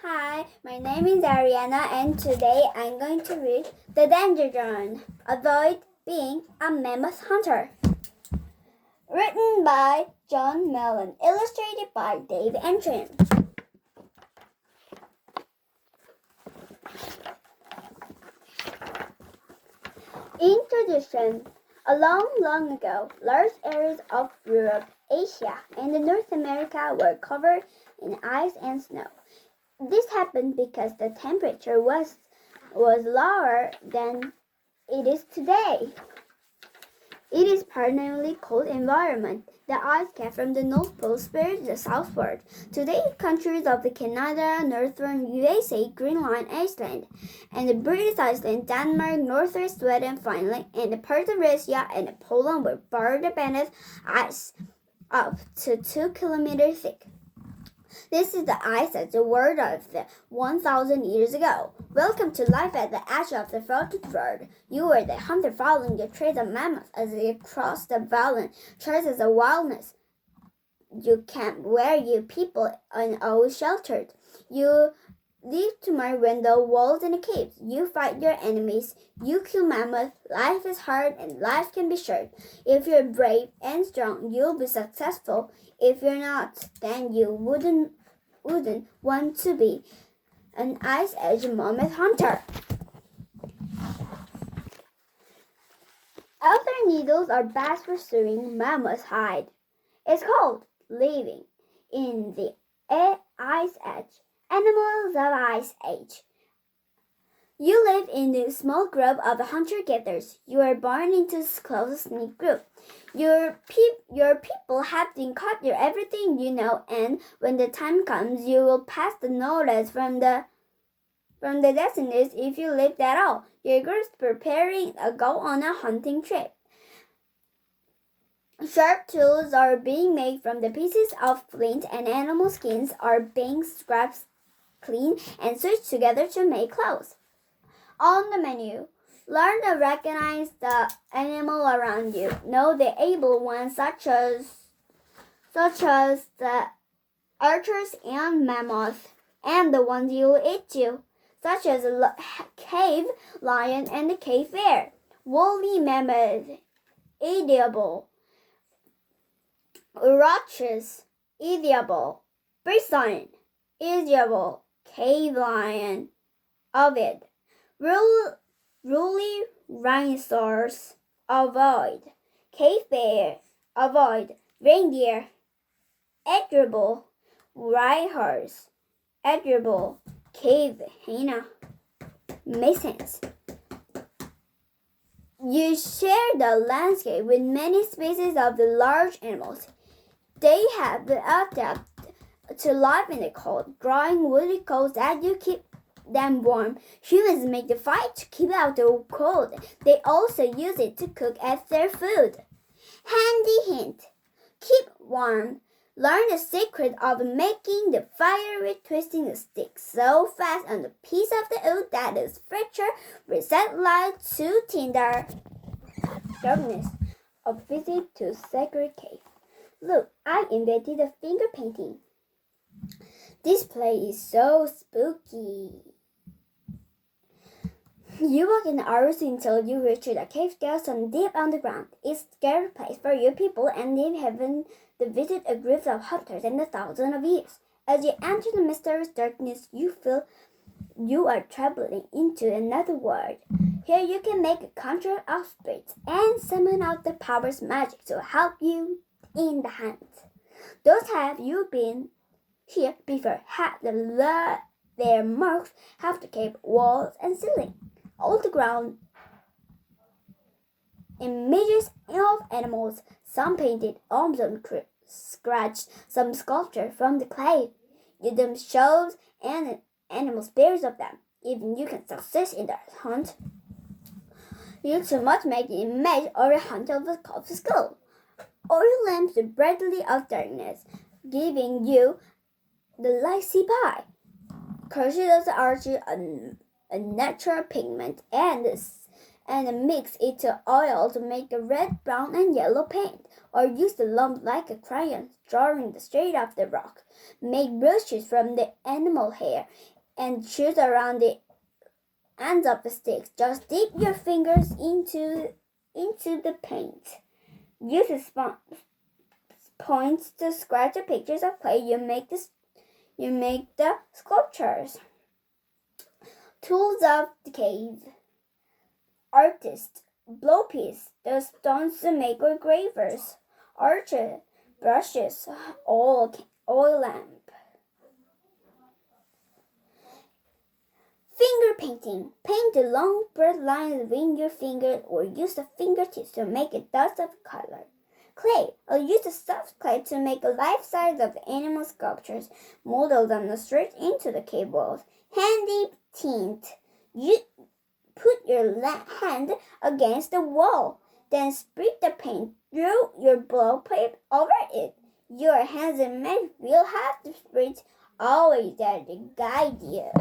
Hi, my name is Ariana and today I'm going to read The Danger Zone. Avoid being a mammoth hunter. Written by John Mellon, illustrated by Dave Antrim. Introduction. A long ago, large areas of Europe, Asia, and North America were covered in ice and snow. This happened because the temperature was lower than it is today. It is permanently cold environment. The ice cap from the North Pole spreads the southward. Today, countries of the Canada, northern USA, Greenland, Iceland, and the British Iceland, Denmark, northern Sweden, Finland, and parts of Russia and Poland were buried beneath ice up to 2 kilometers thick. This is the ice at the world of the 1,000 years ago. Welcome to life at the edge of the frozen world. You were the hunter following the trails of mammoths as they crossed the valley, traces of wildness. You camped where you people are always sheltered. You live to my window, walls, and caves. You fight your enemies. You kill mammoths. Life is hard and life can be short. If you're brave and strong, you'll be successful. If you're not, then you wouldn't want to be an ice-edge mammoth hunter. Elder needles are best for sewing mammoth hide. It's called living in the ice edge. Animals of Ice Age. You live in the small group of hunter-gatherers. You are born into a close-knit group. Your people have been caught your everything you know, and when the time comes, you will pass the knowledge from the descendants if you lived at all. Your group's preparing to go on a hunting trip. Sharp tools are being made from the pieces of flint, and animal skins are being scraped clean and stitched together to make clothes. On the menu, learn to recognize the animal around you. Know the able ones such as the archers and mammoth, and the ones you will eat you, such as the cave lion and the cave bear. Woolly mammoth, edible. Roaches, edible. Bison, edible. Cave lion, ovid. Woolly rhinoceros, avoid. Cave bear, avoid. Reindeer, edible. White horse, edible. Cave hyena, masons. You share the landscape with many species of the large animals. They have adapted to life in the cold, growing woody coats that you keep them warm. Humans make the fire to keep out the cold. They also use it to cook as their food. Handy hint: keep warm. Learn the secret of making the fire with twisting the stick so fast on the piece of the wood that its fracture will set light to tinder. Darkness. A visit to sacred cave. Look, I invented a finger painting. This place is so spooky. You walk in hours until you reach the cave skeleton deep underground. It's a scary place for you people, and they haven't visited a group of hunters in thousands of years. As you enter the mysterious darkness, you feel you are traveling into another world. Here you can make a conjure of spirits and summon out the power's magic to help you in the hunt. Those have you been here before have their marks have the cave walls and ceiling. All the ground images of animals, some painted, some scratched, some sculpture from the clay. You them shows and animal spirits of them. Even you can success in the hunt. You too much make an image or a hunt of the skull. Oil lamps the brightly of darkness, giving you the light see by. Crochet arches a natural pigment and mix it to oil to make a red, brown, and yellow paint, or use the lump like a crayon, drawing the straight off the rock. Make brooches from the animal hair and choose around the ends of the sticks. Just dip your fingers into the paint. Use the points to scratch the pictures of clay. You make the sculptures. Tools of the cave. Artist, blowpiece, the stones to make engravers. Archer, brushes, oil lamp. Finger painting. Paint the long bright lines with your fingers or use the fingertips to make a dust of color. Clay. Use the soft clay to make a life-size of animal sculptures. Model them straight into the cave walls. Handy tint. You put your hand against the wall. Then spread the paint through your blowpipe over it. Your hands and men will have the spirit always there to guide you.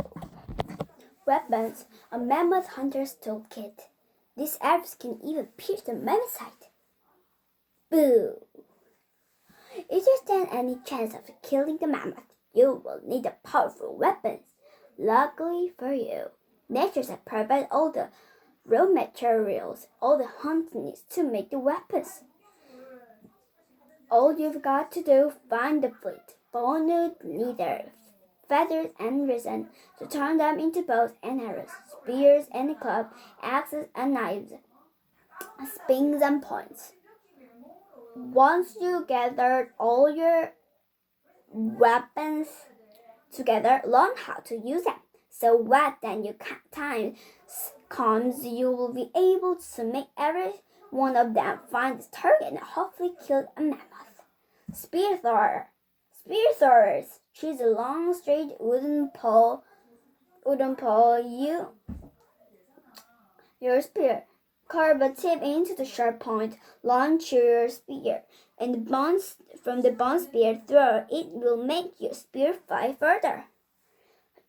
Weapons. A mammoth hunter's toolkit. These arrows can even pierce the mammoth's side. Boo! If you stand any chance of killing the mammoth, you will need a powerful weapons. Luckily for you, nature has provided all the raw materials all the hunter needs to make the weapons. All you've got to do, find the fleet, bone, leather, feathers, and resin to turn them into bows and arrows, spears and clubs, axes and knives, spins and points. Once you gathered all your weapons together, learn how to use them. So what then time comes, you will be able to make every one of them find its target and hopefully kill a mammoth. Spear thrower. Spear throwers. Choose a long, straight wooden pole. Your spear. Carve a tip into the sharp point. Launch your spear, and from the bone spear thrower, it will make your spear fly further.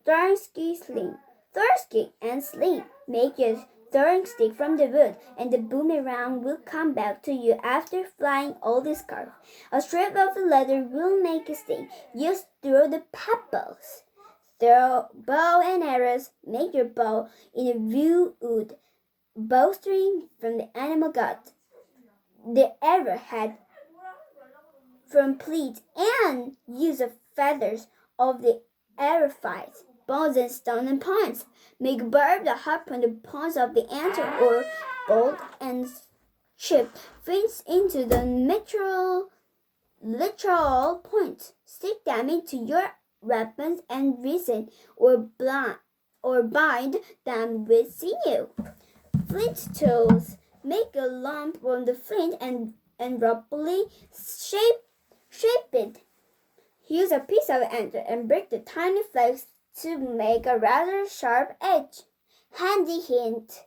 Throwing stick, sling. Throwing stick and sling. Make your throwing stick from the wood, and the boomerang will come back to you after flying all the scarf. A strip of the leather will make a sting. Use throw the pebbles. Throw bow and arrows. Make your bow in a wood. Bowstring from the animal gut. The arrowhead from pleats, and use the feathers of the arrowhead, bones and stone and points. Make barbed the harpoon the points of the answer or bolt and chip fins into the literal points. Stick them into your weapons and resin or bind them with sinew. Flint tools. Make a lump on the flint and roughly shape it. Use a piece of ender and break the tiny flakes to make a rather sharp edge. Handy hint.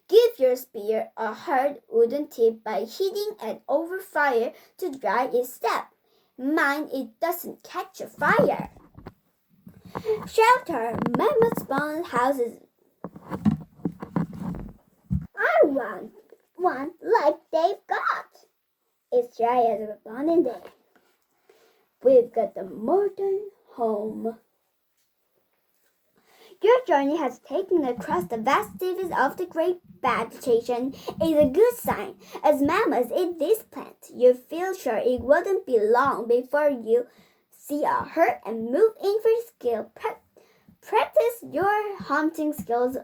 Give your spear a hard wooden tip by heating it over fire to dry its step. Mind it doesn't catch a fire. Shelter. Mammoth spawn houses. I want one like they've got. It's dry as a blonde day. We've got the modern home. Your journey has taken across the vast steppes of the Great Vegetation is a good sign. As mammoths eat this plant, you feel sure it wouldn't be long before you see a herd and move in for skill. Practice your hunting skills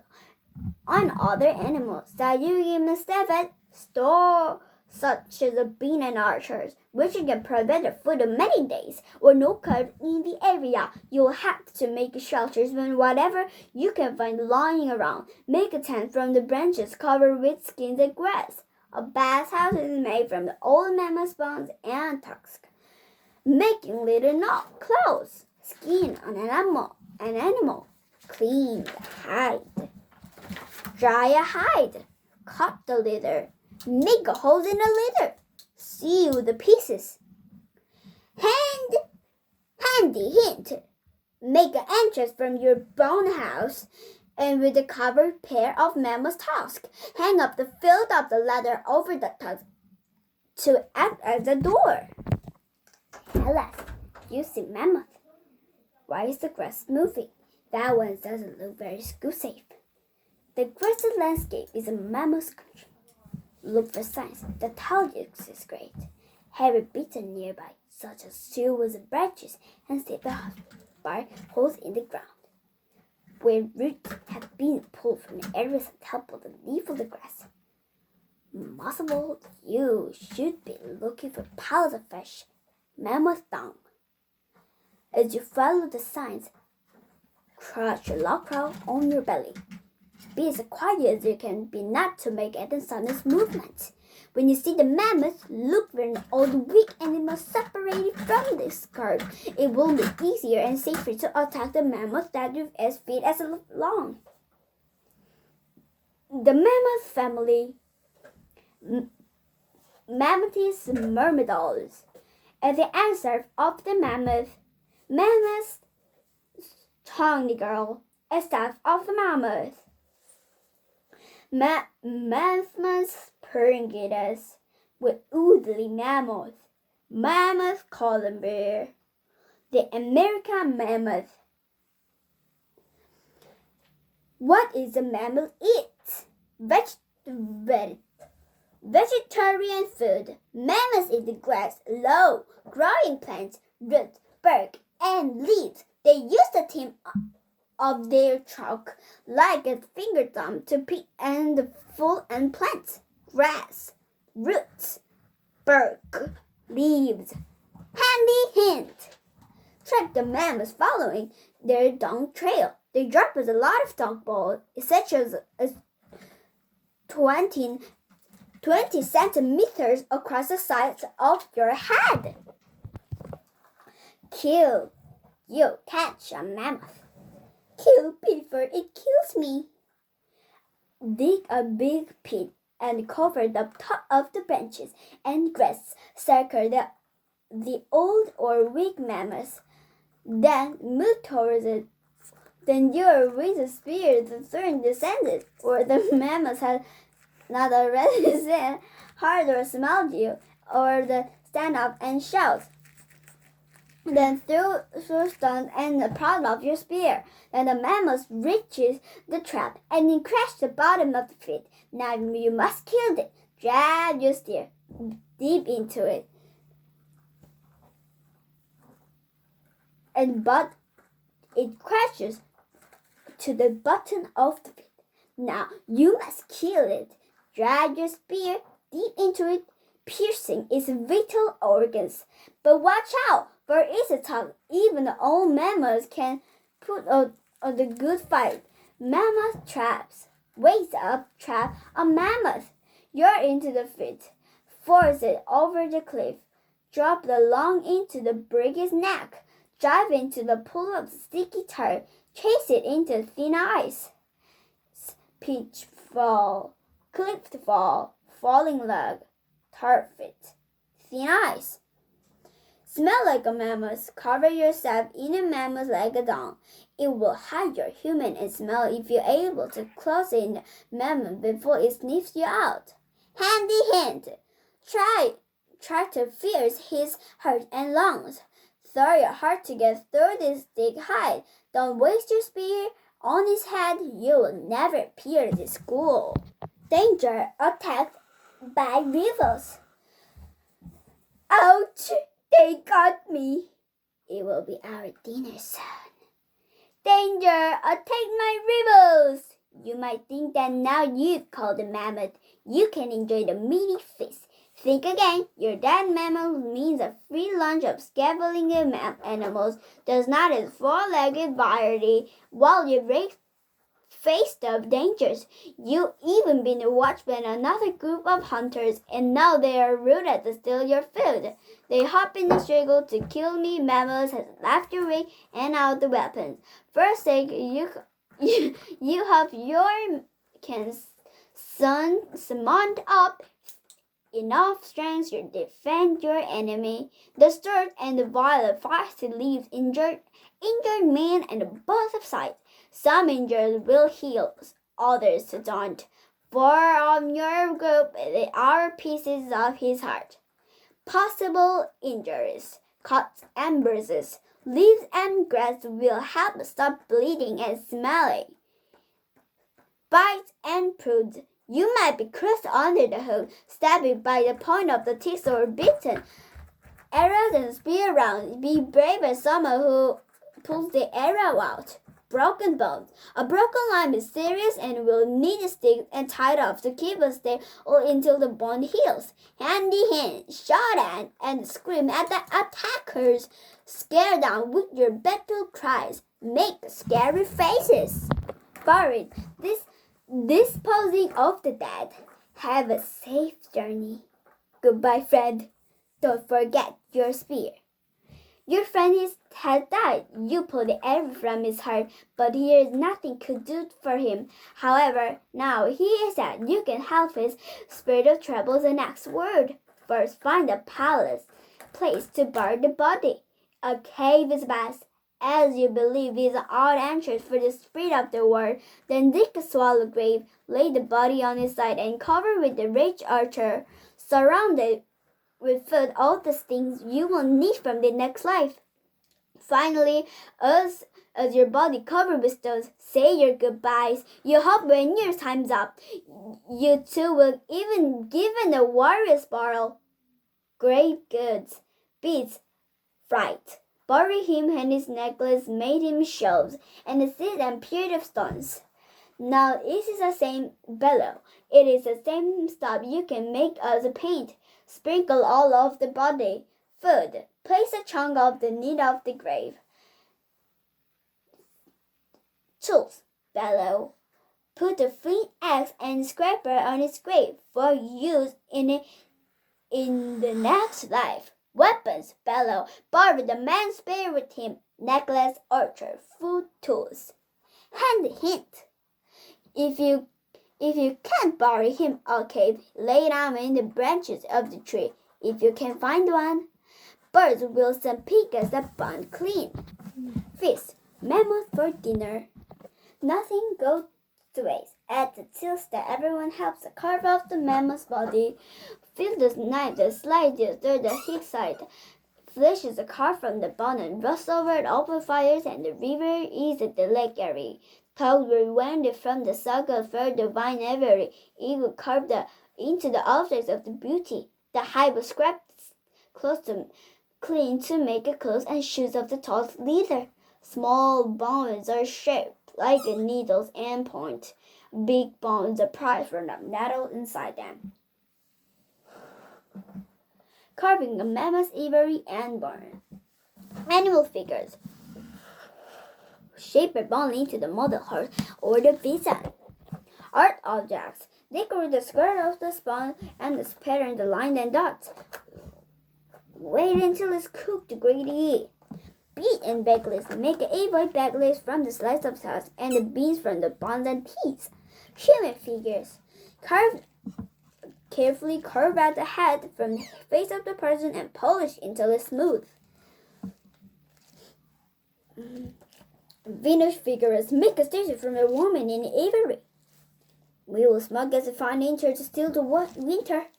on other animals that you can step at store, such as a bean and archers, which can provide the food of many days, or no code in the area. You'll have to make shelters from whatever you can find lying around. Make a tent from the branches covered with skins and grass. A bath house is made from the old mammoth bones and tusks. Making little clothes. Skin an animal. Clean the hide. Dry a hide. Cut the leather. Make a hole in the leather. Sew the pieces. Handy hint. Make an entrance from your bone house, and with a covered pair of mammoth tusks, hang up the field of the leather over the tusk to act as a door. Tell us, you see mammoth. Why is the grass moving? That one doesn't look very school-safe. The grassy landscape is a mammoth country. Look for signs that tell you this is great. Heavy bits are nearby, such as silver branches and stable holes in the ground, where roots have been pulled from the areas on top of the leaf of the grass. Most of all, you should be looking for piles of fresh mammoth dung. As you follow the signs, crouch your log crawl on your belly. Be as quiet as you can be not to make any sudden movements. When you see the mammoth, look for all the weak animals separated from the scarf. It will be easier and safer to attack the mammoth that is as feet as long. The mammoth family, Mammoths myrmidons. As the answer of the mammoth tiny girl, a staff of the mammoth. Mammoth pyrgidas with woolly mammoth column bear, the American mammoth. What is a mammoth eat? Vegetarian food. Mammoths eat the grass, low-growing plants, roots, bark, and leaves. They use the tip of their trunk like a finger thumb to pick and fall and plants, grass, roots, bark, leaves. Handy hint. Track the mammoths following their dung trail. They drop a lot of dung balls, such as 20 centimeters across the sides of your head. Kill. You catch a mammoth. Kill before it kills me. Dig a big pit and cover the top of the branches and grass. Circle the old or weak mammoths. Then move towards it. Then you are with a spear to turn descended, or the mammoth has not already seen, heard or smelled you, or the stand up and shout. Then throw stone and the part of your spear. Then the mammoth reaches the trap and then crash the bottom of the pit. Now you must kill it. Drag your spear deep into it, but it crashes to the bottom of the pit. Now you must kill it. Drag your spear deep into it, piercing its vital organs. But watch out, for it's a tough. Even the old mammoths can put on the good fight. Mammoth traps. Wait up, trap a mammoth. You're into the pit. Force it over the cliff. Drop the lung into the brig's neck. Dive into the pool of sticky tar. Chase it into thin ice. Pitfall. Cliff fall. Falling log. Tar pit. Thin ice. Smell like a mammoth. Cover yourself in a mammoth like a dung. It will hide your human smell if you're able to close in the mammoth before it sniffs you out. Handy hint. Try to pierce his heart and lungs. Throw your heart to get through this thick hide. Don't waste your spear on his head. You will never appear at school. Danger. Attacked by rivals. Ouch! They got me. It will be our dinner soon. Danger! Attack my rivals! You might think that now you've called the mammoth, you can enjoy the meaty feast. Think again. Your dead mammoth means a free lunch of scavenging animals does not as four-legged variety while you faced up dangers. You even been watched by another group of hunters, and now they are rooted to steal your food. They hop in the struggle to kill me. Mammoths has left your way and out the weapons. First thing you have your can summon up enough strength to defend your enemy. The sword and the violet feisty leaves injured men and both sides. Some injured will heal, others don't. For of your group they are pieces of his heart. Possible injuries: cuts and bruises, Leaves and grass will help stop bleeding and smelling. Bites and prudes. You might be crushed under the hook, stabbed by the point of the teeth, or bitten. Arrows and spear rounds. Be brave as someone who pulls the arrow out. Broken bones. A broken limb is serious and will need a stick and tied off to keep it stay or until the bone heals. Handy hand, shot at, and scream at the attackers. Scare them with your battle cries. Make scary faces. Buried. Disposing of the dead. Have a safe journey. Goodbye, friend. Don't forget your spear. Your friend has died. You pulled the arrow from his heart, but here is nothing could do for him. However, now he is dead. You can help his spirit of troubles the next word. First, find a place to bury the body. A cave is best, as you believe is an odd entrance for the spirit of the world. Then dig a swallow grave, lay the body on its side, and cover with the rich archer, surrounded with food, all the things you will need from the next life. Finally, as your body covered with stones, say your goodbyes. You hope when your time's up, you too will even given a warrior's burial. Great goods, beats, fright. Bury him and his necklace made him shelves, and a seat and period of stones. Now it is the same bellow. It is the same stuff you can make as a paint. Sprinkle all of the body. Food. Place a chunk of the meat of the grave. Tools. Bellow. Put a flint axe and scraper on its grave for use in the next life. Weapons. Bellow. Bury the man's spirit with him. Necklace, archer, food, tools. Hand hint. If you can't bury him or cave, lay down in the branches of the tree. If you can find one, birds will send pigs a bun clean. Feast. Mammoth for dinner. Nothing goes to waste. At the tills that everyone helps to carve off the mammoth's body. Fill the knife, the slide, the heat side. Flesh is carved from the bone and roast over open fires, and the river is at the lake area. Toad will wind from the circle for the vine every. It will carve into the objects of the beauty. The hide was scraped close to clean to make clothes and shoes of the tall leather. Small bones are shaped like needles and point. Big bones are prized for the metal inside them. Carving a mammoth ivory and bone. Animal figures. Shape a bone into the model horse or the bison. Art objects. Decorate the skirt of the spawn and the pattern the line and dots. Wait until it's cooked to greedy. Beet and backless. Make an 8-by backless from the slice of sauce and the beans from the buns and peas. Human figures. Carefully carve out the head from the face of the person and polish until it's smooth. Venus figures. Make a statue from a woman in ivory. We will smuggle as a fine nature to steal the winter.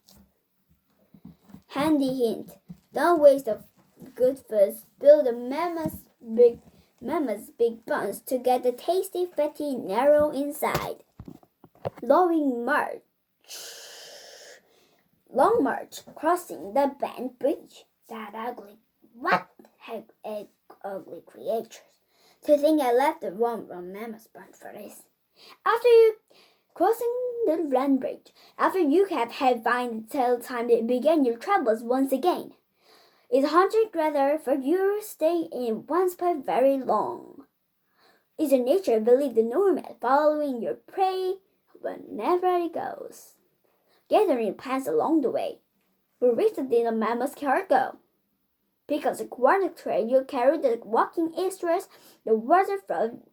Handy hint. Don't waste a good food. Build a mammoth's big buns to get the tasty, fatty, narrow inside. Long march, crossing the bent bridge. What ugly creatures. To think I left the wrong mammoth burn for this. After you crossing the land bridge, after you have had fine till time to begin your troubles once again. It's hunted rather for you to stay in one spot very long. Is your nature believe the normal, following your prey whenever it goes, gathering plants along the way. We recently the mammoth cargo. Because the aquatic trade you carry the walking estrus, the water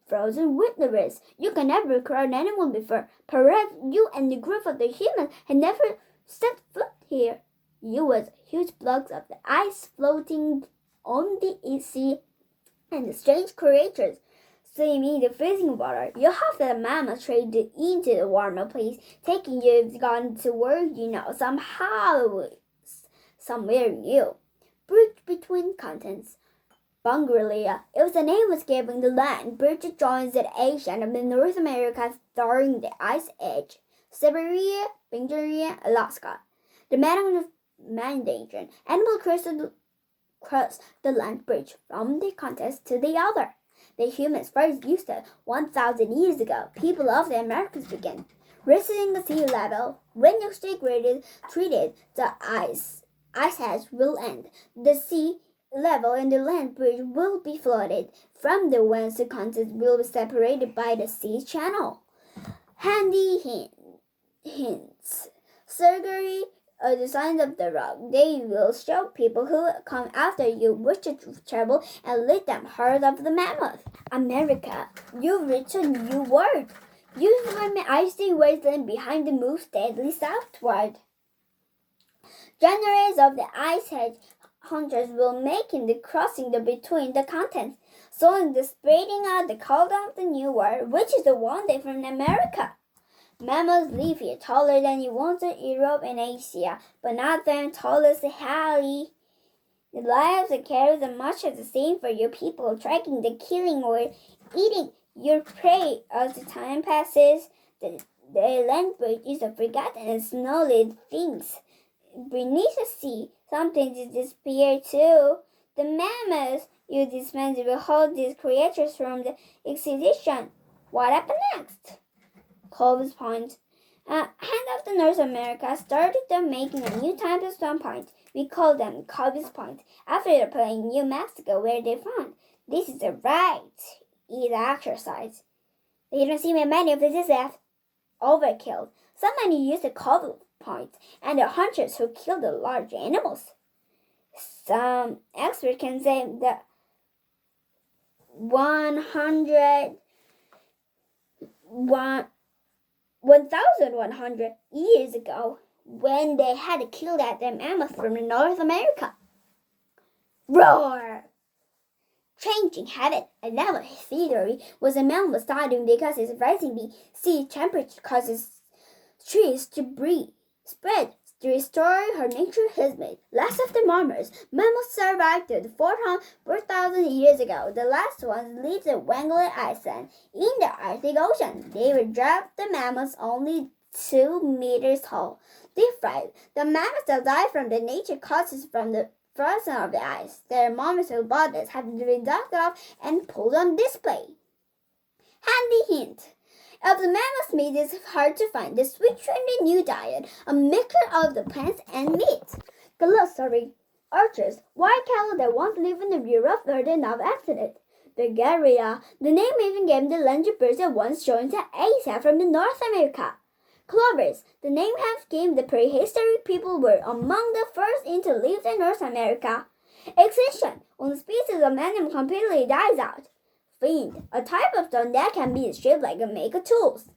frozen with the wrist. You can never crowd anyone before. Perhaps you and the group of the humans had never set foot here. You was huge blocks of the ice floating on the sea, and the strange creatures swimming in the freezing water. You hope that the mammoth traded into the warmer place, taking you gone to where you know somewhere new. Bridge between continents. Bungalia. It was the name was given the land bridge joins the Asia and the North America during the Ice Age. Siberia, Siberia, Alaska. The Mandarin animal crossed the land bridge from the continent to the other. The humans first used it 1,000 years ago. People of the Americas began raising the sea level. When the treated, the ice edge will end. The sea level and the land bridge will be flooded. From the west, the continents will be separated by the sea channel. Handy hints. Surgery the signs of the rock. They will show people who come after you wish to travel and lead them heard of the mammoth. America, you've reached a new world. You swim in icy wasteland behind the move steadily southward. Generations of the ice age hunters will make the crossing between the continents, sowing the spreading out the cold of the new world, which is the one day from America. Mammals live here, taller than the ones in Europe and Asia, but not them tall as the Halley. The lives and cares are much the same for your people, tracking the killing or eating your prey as the time passes. The land bridge is forgotten and snow-laden things. Beneath the sea, some things disappear too. The mammoths you dispense will hold these creatures from the exhibition. What happened next? Clovis Point. Hand of the North America started making a new type of stone point. We call them Clovis Point, after the place in New Mexico where they found. This is the right exercise. You don't see many of this have overkill. So many use the Clovis Point, and the hunters who kill the large animals. Some experts can say that 1,100 years ago, when they had killed that mammoth from North America. Roar! Changing habit. Another theory was a man was dying because its rising sea temperature causes trees to spread to restore her nature has made. Last of the mammals, mammals survived to 4,000 years ago. The last ones lived in Wrangler Island in the Arctic Ocean. They were dropped the mammals only 2 meters tall. They thrived. The mammals that died from the nature causes from the frozen of the ice. Their molecular bodies have been dug off and pulled on display. Handy hint. Of the mammoth meat is hard to find. They switch from the new diet, a mixture of the plants and meat. Glossary. Archers, white cattle that once lived in Europe were now accident. Bulgaria, the name even gave the land birds that once joined the Asia from the North America. Clovers, the name has given the prehistoric people were among the first to live in North America. Extinction, when the species of animal completely dies out. Flint, a type of stone that can be shaped like a make of tools.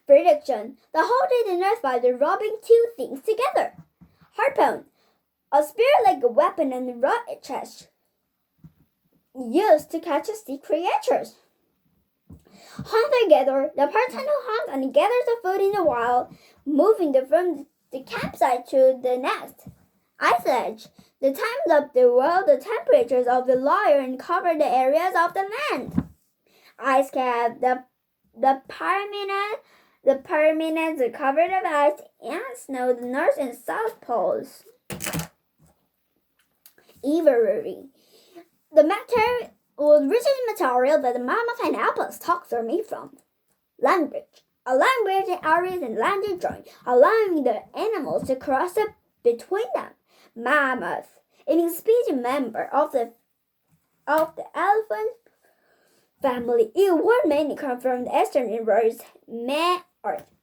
Prediction, the holding the earth by the rubbing two things together. Harpoon, a spear-like weapon and rod chest used to catch sea creatures. Hunter-gatherer, the person who hunts and gathers the food in the wild, moving from the campsite to the next. Ice edge, the time of the world, the temperatures of the layer and cover the areas of the land. Ice cap, the permanent covered of ice and snow, the north and south poles. Ivory, the material was rigid material that the mammoth and apples stalks are made from. Land bridge, a land bridge in areas and landing joint, allowing the animals to cross between them. Mammoth, a species member of the elephant family. It would mainly come from the eastern words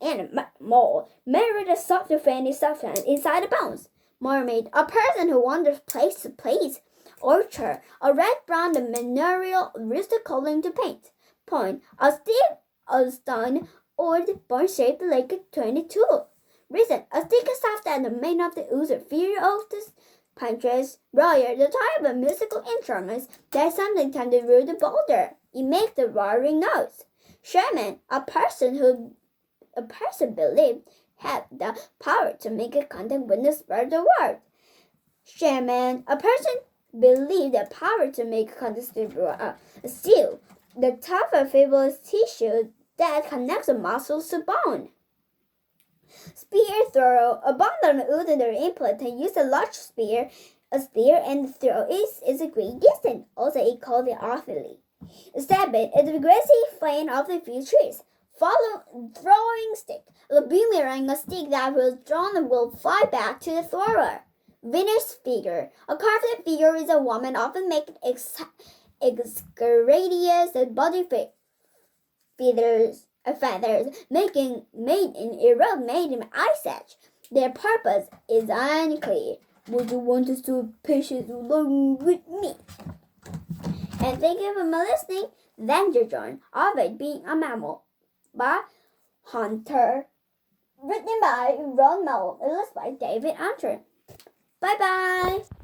and mole, made with a softer fanny substance inside the bones. Mermaid, a person who wanders place to place. Orchard, a red-brown mineral used to coloring to paint. Point, a stick, a stone, or the bone shaped like a 22. Reason, a stick is soft and made of the user fear of the punches. Royer, the type of musical instruments that sometimes rule the boulder. It makes the roaring noise. Shaman, a person believed had the power to make a contact with the spirit of the world. Shaman, a person believe the power to make combustible steel. The tougher fibrous tissue that connects the muscles to bone. Spear throw. Abandoned wooden implement use a large spear, and throw is a great distance. Also, it called the artillery. Stabbing is the aggressive flame of the few trees. Follow throwing stick. A boomerang, a stick that was drawn and will fly back to the thrower. Venus figure. A carved figure is a woman often making excoriatus body feathers made in Europe made in Ice Age. Their purpose is unclear. Would you want to do patience along with me? And thank you for listening. Danger Zone of It Being a Mammal by Hunter. Written by Ron Mellon. Illustrated by David Andrew. Bye bye.